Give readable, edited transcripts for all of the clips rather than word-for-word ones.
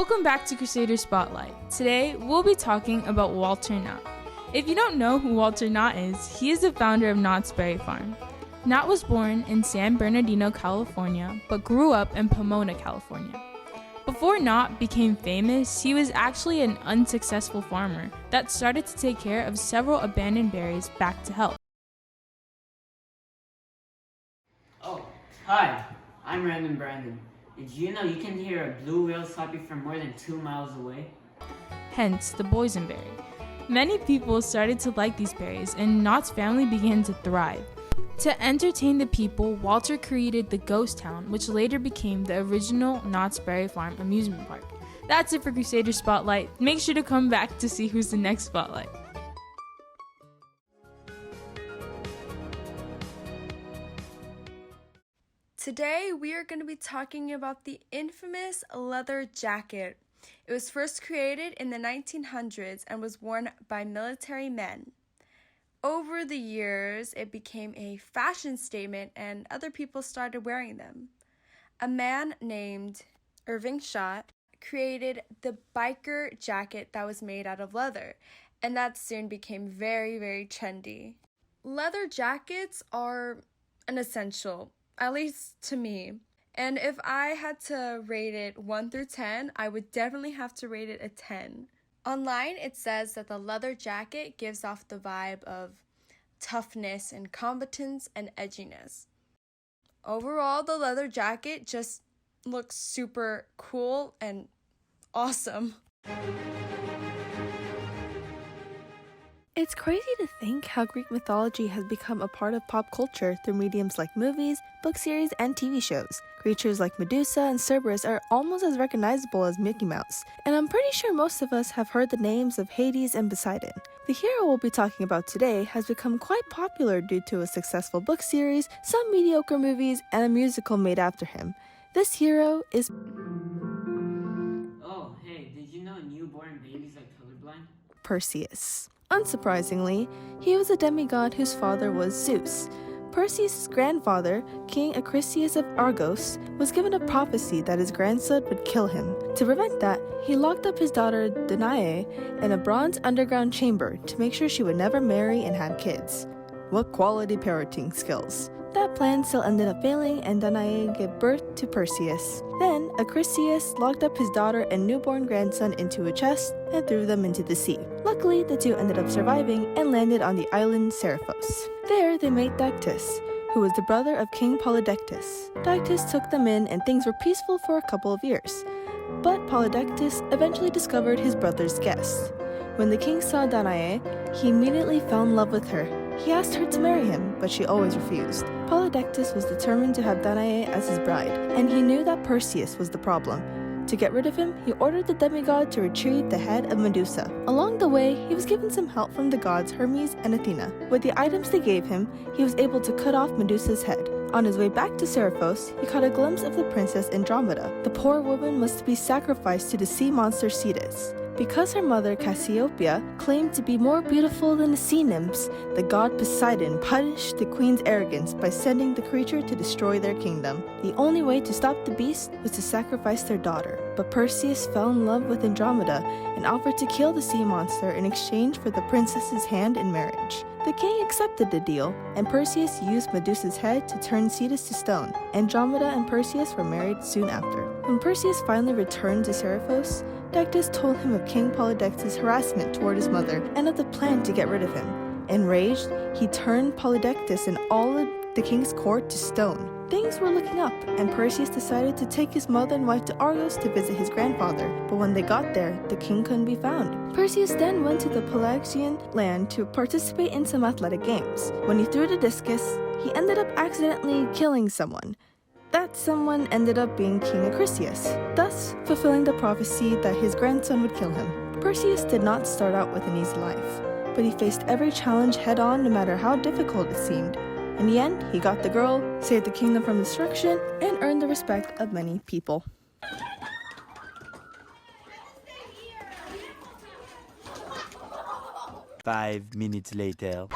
Welcome back to Crusader Spotlight. Today, we'll be talking about Walter Knott. If you don't know who Walter Knott is, he is the founder of Knott's Berry Farm. Knott was born in San Bernardino, California, but grew up in Pomona, California. Before Knott became famous, he was actually an unsuccessful farmer that started to take care of several abandoned berries back to health. Oh, hi, I'm Random Brandon. Did you know you can hear a blue whale sobbing from more than 2 miles away? Hence the boysenberry. Many people started to like these berries, and Knott's family began to thrive. To entertain the people, Walter created the Ghost Town, which later became the original Knott's Berry Farm amusement park. That's it for Crusader Spotlight. Make sure to come back to see who's the next spotlight. Today, we are going to be talking about the infamous leather jacket. It was first created in the 1900s and was worn by military men. Over the years, it became a fashion statement and other people started wearing them. A man named Irving Schott created the biker jacket that was made out of leather, and that soon became very, very trendy. Leather jackets are an essential, at least to me. And if I had to rate it 1 through 10, I would definitely have to rate it a 10. Online, it says that the leather jacket gives off the vibe of toughness and competence and edginess. Overall, the leather jacket just looks super cool and awesome. It's crazy to think how Greek mythology has become a part of pop culture through mediums like movies, book series, and TV shows. Creatures like Medusa and Cerberus are almost as recognizable as Mickey Mouse, and I'm pretty sure most of us have heard the names of Hades and Poseidon. The hero we'll be talking about today has become quite popular due to a successful book series, some mediocre movies, and a musical made after him. This hero is Oh, hey, did you know newborn babies are colorblind? Perseus. Unsurprisingly, he was a demigod whose father was Zeus. Perseus' grandfather, King Acrisius of Argos, was given a prophecy that his grandson would kill him. To prevent that, he locked up his daughter Danae in a bronze underground chamber to make sure she would never marry and have kids. What quality parenting skills! That plan still ended up failing, and Danae gave birth to Perseus. Then, Acrisius locked up his daughter and newborn grandson into a chest and threw them into the sea. Luckily, the two ended up surviving and landed on the island Seriphos. There, they met Dactys, who was the brother of King Polydectes. Dactys took them in, and things were peaceful for a couple of years. But Polydectes eventually discovered his brother's guest. When the king saw Danae, he immediately fell in love with her. He asked her to marry him, but she always refused. Polydectes was determined to have Danae as his bride, and he knew that Perseus was the problem. To get rid of him, he ordered the demigod to retrieve the head of Medusa. Along the way, he was given some help from the gods Hermes and Athena. With the items they gave him, he was able to cut off Medusa's head. On his way back to Seriphos, he caught a glimpse of the princess Andromeda. The poor woman was to be sacrificed to the sea monster Cetus. Because her mother Cassiopeia claimed to be more beautiful than the sea nymphs, the god Poseidon punished the queen's arrogance by sending the creature to destroy their kingdom. The only way to stop the beast was to sacrifice their daughter. But Perseus fell in love with Andromeda and offered to kill the sea monster in exchange for the princess's hand in marriage. The king accepted the deal, and Perseus used Medusa's head to turn Cetus to stone. Andromeda and Perseus were married soon after. When Perseus finally returned to Seriphos, Dactys told him of King Polydectes' harassment toward his mother and of the plan to get rid of him. Enraged, he turned Polydectes and all of the king's court to stone. Things were looking up, and Perseus decided to take his mother and wife to Argos to visit his grandfather. But when they got there, the king couldn't be found. Perseus then went to the Pelasgian land to participate in some athletic games. When he threw the discus, he ended up accidentally killing someone. That someone ended up being King Acrisius, thus fulfilling the prophecy that his grandson would kill him. Perseus did not start out with an easy life, but he faced every challenge head-on no matter how difficult it seemed. In the end, he got the girl, saved the kingdom from destruction, and earned the respect of many people. Five minutes later.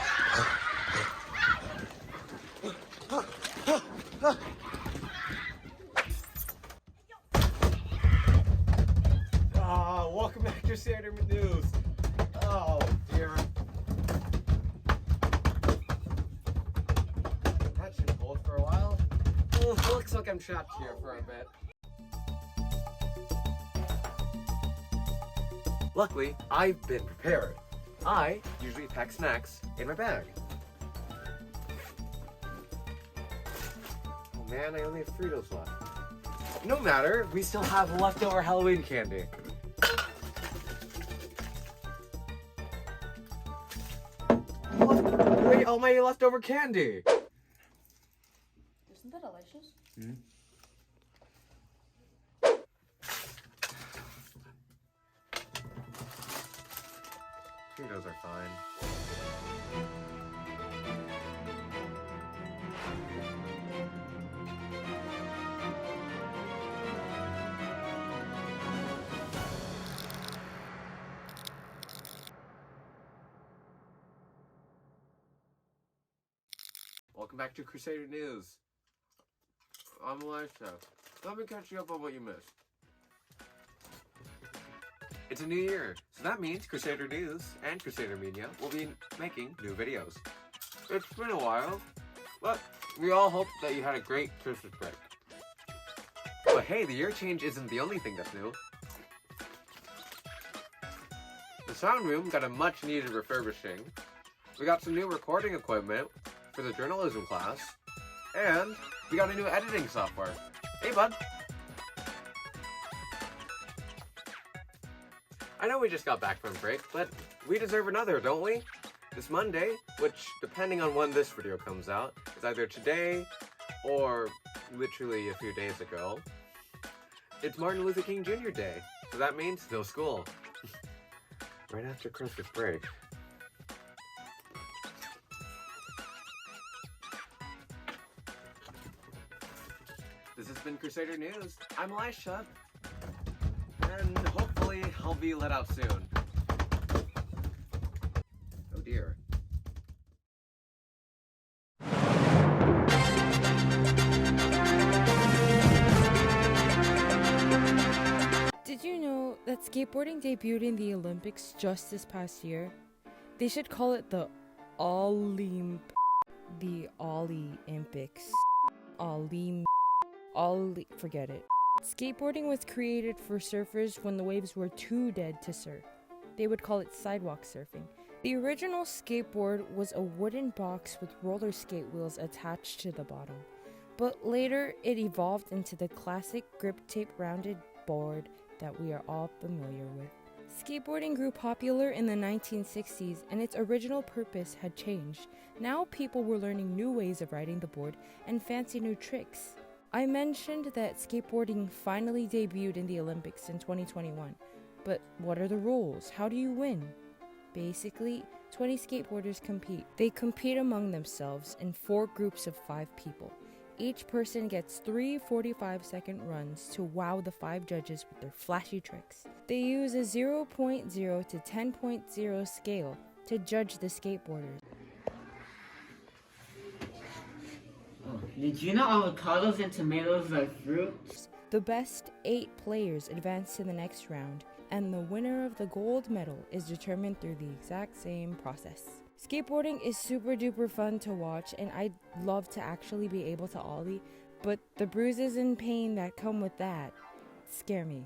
Crusader news. Oh dear. That should hold for a while. Oh, looks like I'm trapped here for a bit. Luckily, I've been prepared. I usually pack snacks in my bag. Oh man, I only have Fritos left. No matter, we still have leftover Halloween candy. What? Wait, all my leftover candy! Isn't that delicious? Fritos are fine. Welcome back to Crusader News. I'm Elisha. Let me catch you up on what you missed. It's a new year, so that means Crusader News and Crusader Media will be making new videos. It's been a while, but we all hope that you had a great Christmas break. But hey, the year change isn't the only thing that's new. The sound room got a much needed refurbishing. We got some new recording equipment for the journalism class, and we got a new editing software. Hey bud! I know we just got back from break, but we deserve another, don't we? This Monday, which, depending on when this video comes out, is either today or literally a few days ago, it's Martin Luther King Jr. Day, so that means no school. Right after Christmas break. This has been Crusader News. I'm Elisha. And hopefully I'll be let out soon. Oh dear. Did you know that skateboarding debuted in the Olympics just this past year? They should call it the Olympics. Forget it. Skateboarding was created for surfers when the waves were too dead to surf. They would call it sidewalk surfing. The original skateboard was a wooden box with roller skate wheels attached to the bottom. But later, it evolved into the classic grip tape rounded board that we are all familiar with. Skateboarding grew popular in the 1960s, and its original purpose had changed. Now people were learning new ways of riding the board and fancy new tricks. I mentioned that skateboarding finally debuted in the Olympics in 2021. But what are the rules? How do you win? Basically, 20 skateboarders compete. They compete among themselves in 4 groups of 5 people. Each person gets 3 45-second runs to wow the 5 judges with their flashy tricks. They use a 0.0 to 10.0 scale to judge the skateboarders. Did you know avocados and tomatoes are fruits? The best 8 players advance to the next round, and the winner of the gold medal is determined through the exact same process. Skateboarding is super duper fun to watch, and I'd love to actually be able to ollie, but the bruises and pain that come with that scare me.